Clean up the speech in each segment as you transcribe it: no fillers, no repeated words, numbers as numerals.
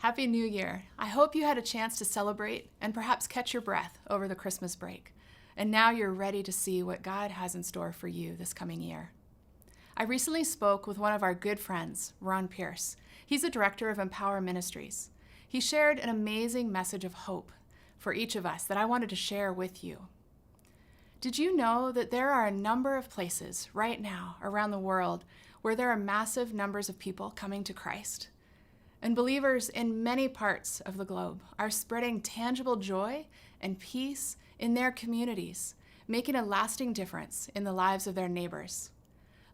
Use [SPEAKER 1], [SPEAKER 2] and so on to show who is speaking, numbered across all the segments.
[SPEAKER 1] Happy New Year. I hope you had a chance to celebrate and perhaps catch your breath over the Christmas break. And now you're ready to see what God has in store for you this coming year. I recently spoke with one of our good friends, Ron Pearce. He's a director of Empower Ministries. He shared an amazing message of hope for each of us that I wanted to share with you. Did you know that there are a number of places right now around the world where there are massive numbers of people coming to Christ? And believers in many parts of the globe are spreading tangible joy and peace in their communities, making a lasting difference in the lives of their neighbors.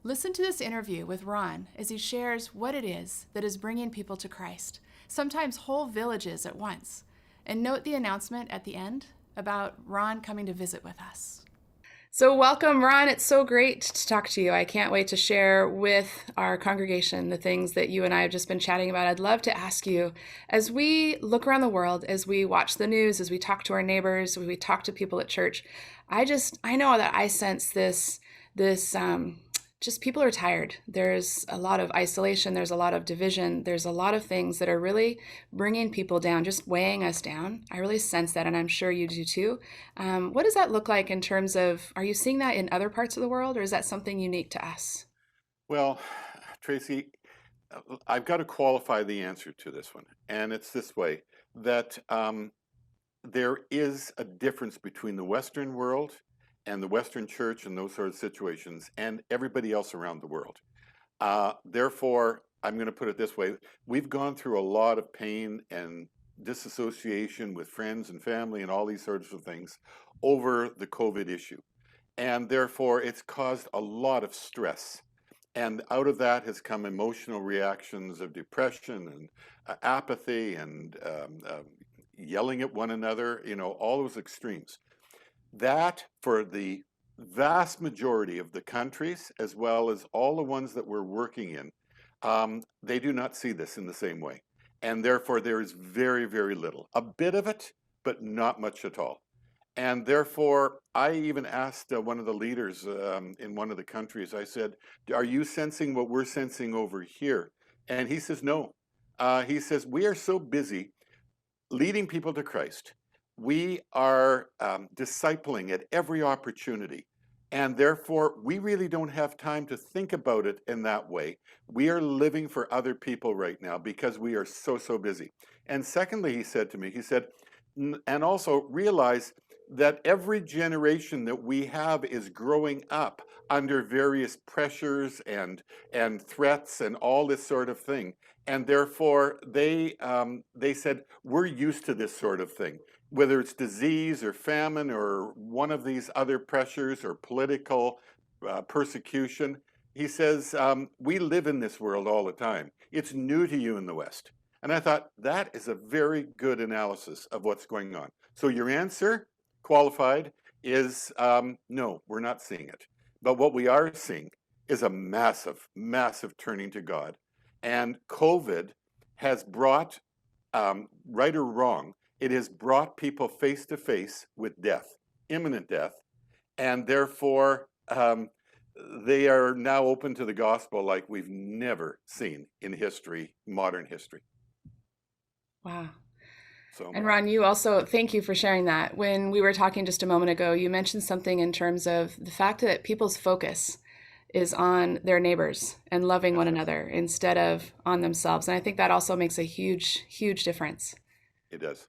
[SPEAKER 1] Listen to this interview with Ron as he shares what it is that is bringing people to Christ, sometimes whole villages at once. And note the announcement at the end about Ron coming to visit with us. So welcome, Ron. It's so great to talk to you. I can't wait to share with our congregation the things that you and I have just been chatting about. I'd love to ask you, as we look around the world, as we watch the news, as we talk to our neighbors, as we talk to people at church, I know that I sense this just people are tired. There's a lot of isolation. There's a lot of division. There's a lot of things that are really bringing people down, just weighing us down. I really sense that, and I'm sure you do too. What does that look like in terms of, are you seeing that in other parts of the world, or is that something unique to us?
[SPEAKER 2] Well, Tracy, I've got to qualify the answer to this one. And it's this way, that there is a difference between the Western world and the Western church and those sort of situations and everybody else around the world. Therefore, I'm going to put it this way. We've gone through a lot of pain and disassociation with friends and family and all these sorts of things over the COVID issue. And therefore, it's caused a lot of stress. And out of that has come emotional reactions of depression and apathy and yelling at one another, all those extremes. That, for the vast majority of the countries, as well as all the ones that we're working in, they do not see this in the same way. And therefore, there is very, very little. A bit of it, but not much at all. And therefore, I even asked one of the leaders in one of the countries, I said, are you sensing what we're sensing over here? And he says, no. He says, we are so busy leading people to Christ. We are discipling at every opportunity. And therefore, we really don't have time to think about it in that way. We are living for other people right now because we are so busy. And secondly, he said to me, he said, and also realize that every generation that we have is growing up under various pressures and threats and all this sort of thing. And therefore, they said, we're used to this sort of thing, whether it's disease or famine or one of these other pressures or political persecution. He says, we live in this world all the time. It's new to you in the West. And I thought, that is a very good analysis of what's going on. So your answer, qualified, is no, we're not seeing it. But what we are seeing is a massive turning to God. And COVID has brought, right or wrong, it has brought people face to face with death, imminent death. And therefore, they are now open to the gospel like we've never seen in history, modern history.
[SPEAKER 1] Wow.
[SPEAKER 2] So,
[SPEAKER 1] And Ron, you also, thank you for sharing that. When we were talking just a moment ago, you mentioned something in terms of the fact that people's focus is on their neighbors and loving
[SPEAKER 2] that's
[SPEAKER 1] one
[SPEAKER 2] right.
[SPEAKER 1] another instead of on themselves. And I think that also makes a huge difference.
[SPEAKER 2] It does.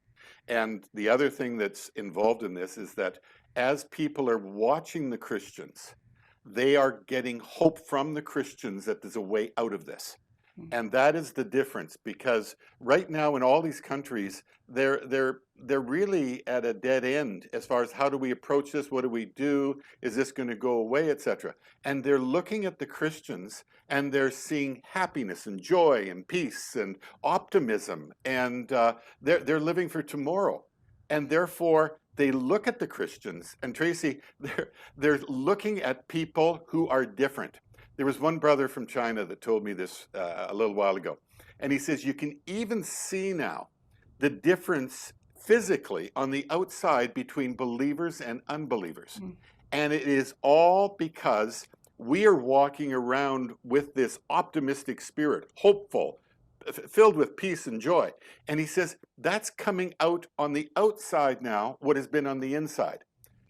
[SPEAKER 2] And the other thing that's involved in this is that as people are watching the Christians, they are getting hope from the Christians that there's a way out of this. And that is the difference, because right now in all these countries, they're really at a dead end as far as how do we approach this, what do we do, is this going to go away, etc. And they're looking at the Christians and they're seeing happiness and joy and peace and optimism, and they're living for tomorrow. And therefore, they look at the Christians, and Tracy, they're looking at people who are different. There was one brother from China that told me this a little while ago. And he says, you can even see now the difference physically on the outside between believers and unbelievers.
[SPEAKER 1] Mm.
[SPEAKER 2] And it is all because we are walking around with this optimistic spirit, hopeful, filled with peace and joy. And he says, that's coming out on the outside now, what has been on the inside.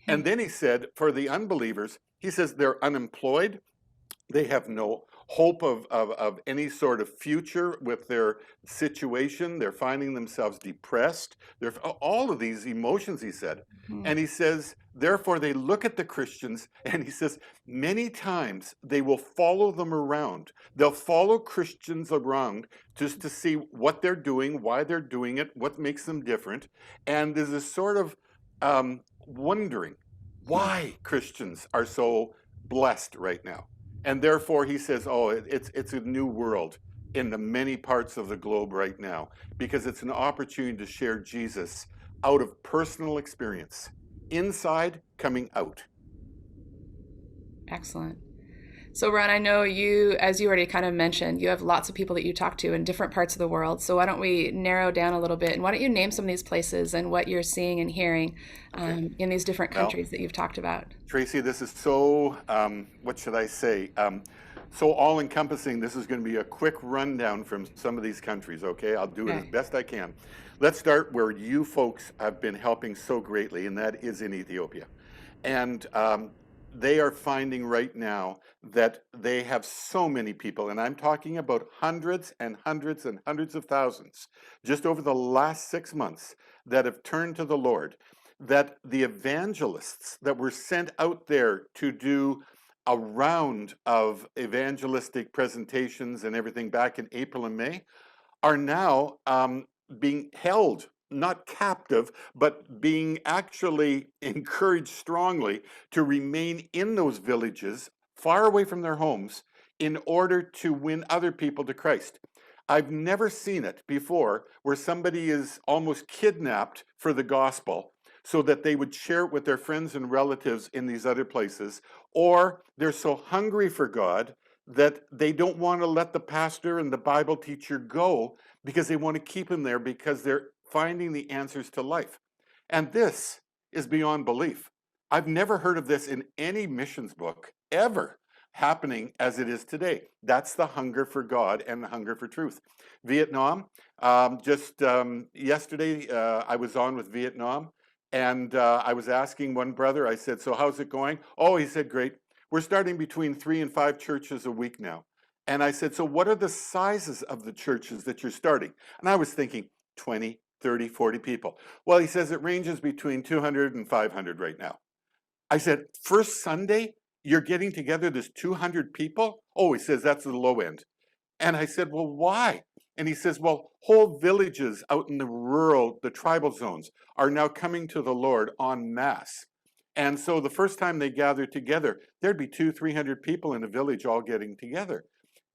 [SPEAKER 2] And then he said, for the unbelievers, he says they're unemployed. They have no hope of any sort of future with their situation. They're finding themselves depressed. They're all of these emotions, he said.
[SPEAKER 1] Mhm.
[SPEAKER 2] And he says, therefore, they look at the Christians, and he says, many times they will follow them around. They'll follow Christians around just to see what they're doing, why they're doing it, what makes them different. And there's a sort of wondering why Christians are so blessed right now. And therefore, he says, oh, it's a new world in the many parts of the globe right now, because it's an opportunity to share Jesus out of personal experience, inside, coming out.
[SPEAKER 1] Excellent. So, Ron, I know you, as you already kind of mentioned, you have lots of people that you talk to in different parts of the world. So, why don't we narrow down a little bit, and why don't you name some of these places and what you're seeing and hearing
[SPEAKER 2] Okay.
[SPEAKER 1] in these different
[SPEAKER 2] Well,
[SPEAKER 1] countries that you've talked about?
[SPEAKER 2] Tracy, this is so, what should I say? So all encompassing. This is going to be a quick rundown from some of these countries, okay? I'll do it as
[SPEAKER 1] Okay.
[SPEAKER 2] best I can. Let's start where you folks have been helping so greatly, and that is in Ethiopia. And they are finding right now that they have so many people, and I'm talking about hundreds and hundreds and hundreds of thousands, just over the last 6 months, that have turned to the Lord, that the evangelists that were sent out there to do a round of evangelistic presentations and everything back in April and May are now being held, not captive, but being actually encouraged strongly to remain in those villages, far away from their homes, in order to win other people to Christ. I've never seen it before where somebody is almost kidnapped for the gospel so that they would share it with their friends and relatives in these other places, or they're so hungry for God that they don't want to let the pastor and the Bible teacher go because they want to keep him there because they're finding the answers to life. And this is beyond belief. I've never heard of this in any missions book ever happening as it is today. That's the hunger for God and the hunger for truth. Vietnam, just yesterday, I was on with Vietnam, and I was asking one brother, I said, so how's it going? Oh, he said, great. We're starting between 3 and 5 churches a week now. And I said, so what are the sizes of the churches that you're starting? And I was thinking 20, 30, 40 people. Well, he says it ranges between 200 and 500 right now. I said, first Sunday, you're getting together, there's 200 people? Oh, he says, that's the low end. And I said, well, why? And he says, well, whole villages out in the rural, the tribal zones are now coming to the Lord en masse. And so the first time they gathered together, there'd be 200, 300 people in a village all getting together.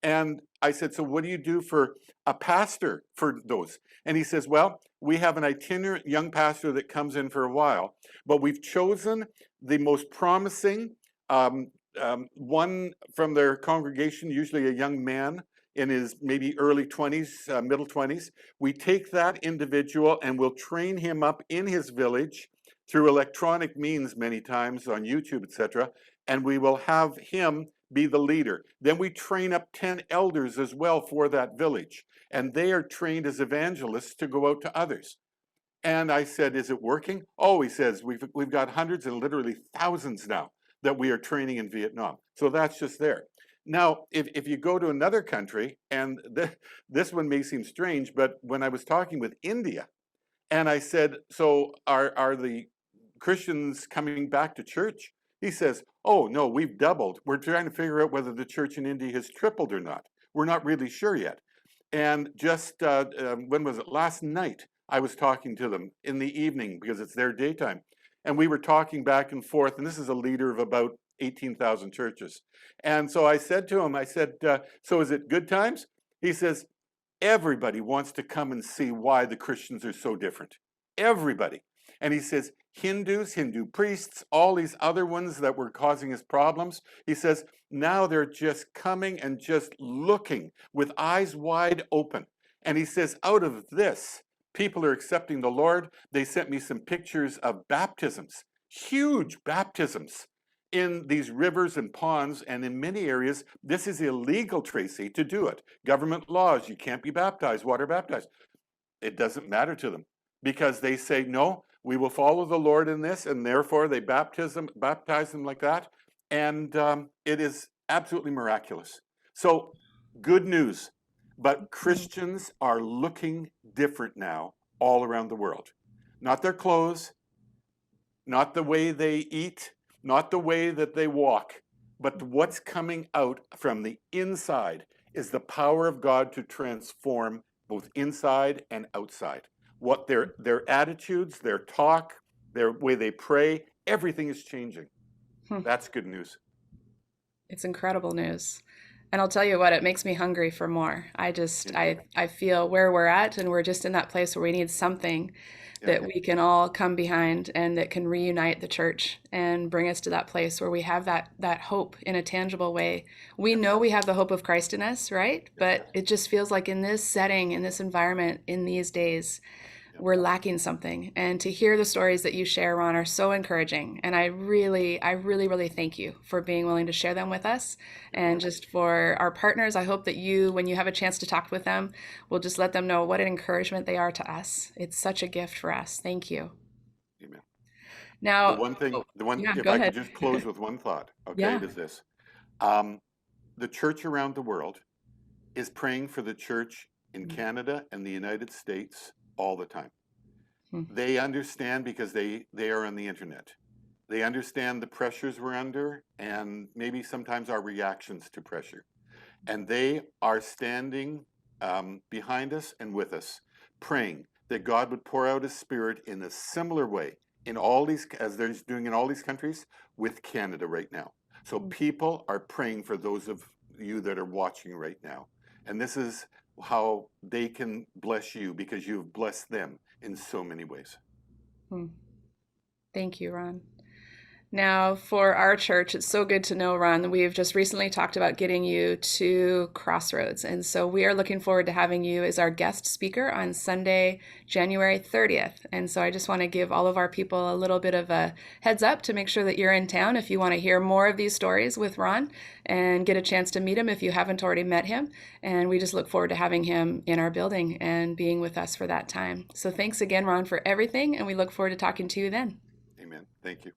[SPEAKER 2] And I said, so what do you do for a pastor for those? And he says, well, we have an itinerant young pastor that comes in for a while, but we've chosen the most promising one from their congregation, usually a young man in his maybe early 20s, middle 20s. We take that individual and we'll train him up in his village through electronic means many times on YouTube, etc. And we will have him be the leader. Then we train up 10 elders as well for that village. And they are trained as evangelists to go out to others. And I said, is it working? Oh, he says, we've got hundreds and literally thousands now that we are training in Vietnam. So that's just there. Now, if you go to another country, and this one may seem strange, but when I was talking with India, and I said, so are the Christians coming back to church? He says, oh, no, we've doubled. We're trying to figure out whether the church in India has tripled or not. We're not really sure yet. And just, when was it? Last night, I was talking to them in the evening because it's their daytime. And we were talking back and forth, and this is a leader of about 18,000 churches. And so I said to him, I said, so is it good times? He says, everybody wants to come and see why the Christians are so different. Everybody. And he says, Hindus, Hindu priests, all these other ones that were causing us problems, he says, now they're just coming and just looking with eyes wide open. And he says, out of this, people are accepting the Lord. They sent me some pictures of baptisms, huge baptisms in these rivers and ponds, and in many areas, this is illegal, Tracy, to do it. Government laws, you can't be baptized, water baptized. It doesn't matter to them because they say, no, we will follow the Lord in this, and therefore they baptize them like that. And it is absolutely miraculous. So good news, but Christians are looking different now all around the world. Not their clothes, not the way they eat, not the way that they walk, but what's coming out from the inside is the power of God to transform both inside and outside. What their attitudes, their talk, their way they pray, everything is changing. That's good news.
[SPEAKER 1] It's incredible news. And I'll tell you what, it makes me hungry for more. I feel where we're at, and we're just in that place where we need something that we can all come behind and that can reunite the church and bring us to that place where we have that hope in a tangible way. We know we have the hope of Christ in us, right? But it just feels like in this setting, in this environment, in these days, we're lacking something. And to hear the stories that you share, Ron, are so encouraging. And I really, really thank you for being willing to share them with us. And just for our partners, I hope that you, when you have a chance to talk with them, will just let them know what an encouragement they are to us. It's such a gift for us. Thank you.
[SPEAKER 2] Amen.
[SPEAKER 1] Now,
[SPEAKER 2] If
[SPEAKER 1] go
[SPEAKER 2] I
[SPEAKER 1] ahead.
[SPEAKER 2] could just close with one thought, okay,
[SPEAKER 1] Yeah.
[SPEAKER 2] it is this. The church around the world is praying for the church in Canada and the United States all the time. They understand because they are on the internet. They understand the pressures we're under and maybe sometimes our reactions to pressure. And they are standing behind us and with us, praying that God would pour out his Spirit in a similar way in all these, as they're doing in all these countries, with Canada right now. So people are praying for those of you that are watching right now. And this is how they can bless you because you've blessed them in so many ways.
[SPEAKER 1] Thank you, Ron. Now, for our church, it's so good to know, Ron, we've just recently talked about getting you to CrossRoads. And so we are looking forward to having you as our guest speaker on Sunday, January 30th. And so I just want to give all of our people a little bit of a heads up to make sure that you're in town if you want to hear more of these stories with Ron and get a chance to meet him if you haven't already met him. And we just look forward to having him in our building and being with us for that time. So thanks again, Ron, for everything. And we look forward to talking to you then.
[SPEAKER 2] Amen. Thank you.